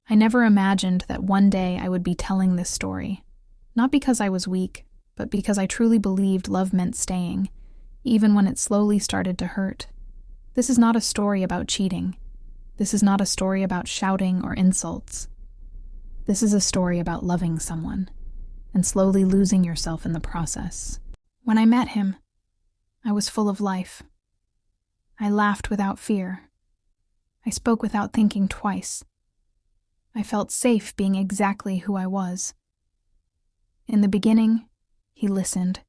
I never imagined that one day I would be telling this story. Not because I was weak, but because I truly believed love meant staying, even when it slowly started to hurt. This is not a story about cheating. This is not a story about shouting or insults. This is a story about loving someone and slowly losing yourself in the process. When I met him, I was full of life. I laughed without fear. I spoke without thinking twice. I felt safe being exactly who I was. In the beginning, he listened.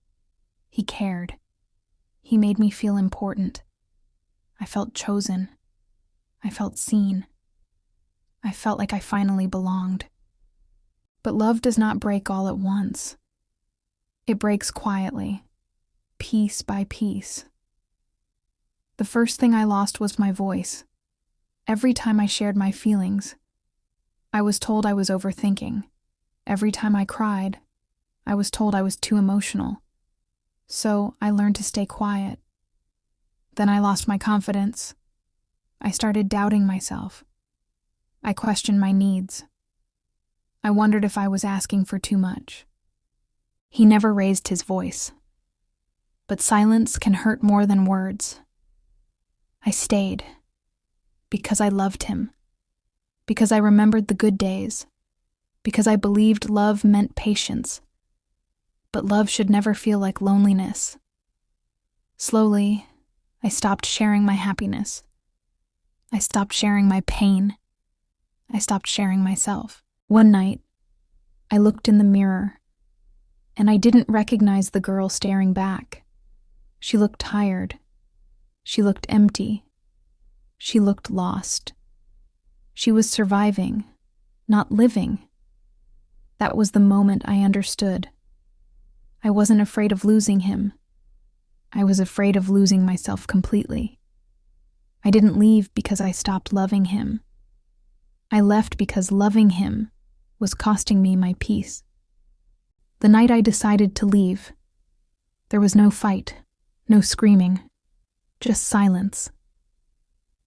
He cared. He made me feel important. I felt chosen. I felt seen. I felt like I finally belonged. But love does not break all at once. It breaks quietly, piece by piece. The first thing I lost was my voice. Every time I shared my feelings, I was told I was overthinking. Every time I cried, I was told I was too emotional. So I learned to stay quiet. Then I lost my confidence. I started doubting myself. I questioned my needs. I wondered if I was asking for too much. He never raised his voice. But silence can hurt more than words. I stayed because I loved him, because I remembered the good days, because I believed love meant patience. But love should never feel like loneliness. Slowly, I stopped sharing my happiness. I stopped sharing my pain. I stopped sharing myself. One night, I looked in the mirror, and I didn't recognize the girl staring back. She looked tired. She looked empty. She looked lost. She was surviving, not living. That was the moment I understood. I wasn't afraid of losing him. I was afraid of losing myself completely. I didn't leave because I stopped loving him. I left because loving him was costing me my peace. The night I decided to leave, there was no fight, no screaming, just silence.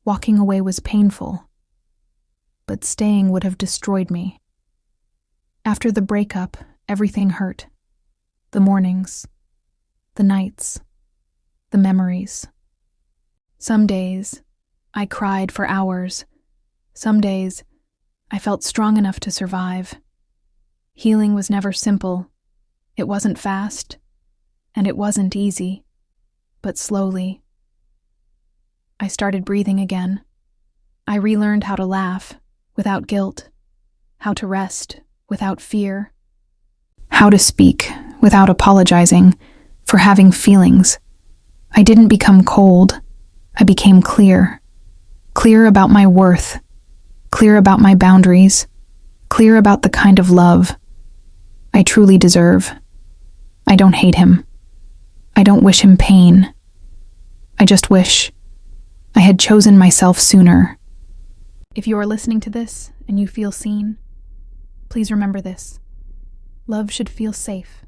Walking away was painful, but staying would have destroyed me. After the breakup, everything hurt. The mornings, the nights, the memories. Some days, I cried for hours. Some days, I felt strong enough to survive. Healing was never simple. It wasn't fast, and it wasn't easy, but slowly. I started breathing again. I relearned how to laugh without guilt, how to rest without fear, how to speak without apologizing for having feelings. I didn't become cold. I became clear. Clear about my worth. Clear about my boundaries. Clear about the kind of love I truly deserve. I don't hate him. I don't wish him pain. I just wish I had chosen myself sooner. If you are listening to this and you feel seen, please remember this. Love should feel safe.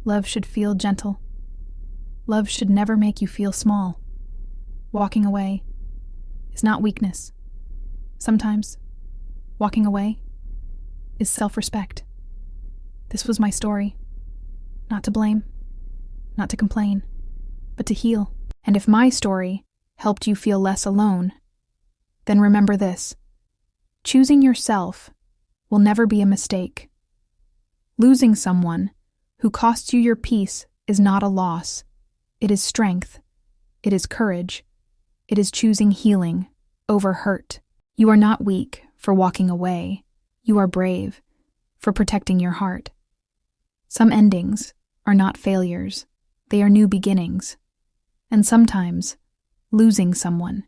Love should feel gentle. Love should never make you feel small. Walking away is not weakness. Sometimes, walking away is self-respect. This was my story. Not to blame, not to complain, but to heal. And if my story helped you feel less alone, then remember this. Choosing yourself will never be a mistake. Losing someone who costs you your peace is not a loss. It is strength. It is courage. It is choosing healing over hurt. You are not weak for walking away. You are brave for protecting your heart. Some endings are not failures. They are new beginnings. And sometimes, losing someone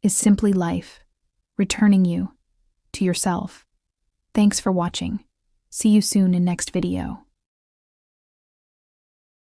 is simply life, returning you to yourself. Thanks for watching. See you soon in next video.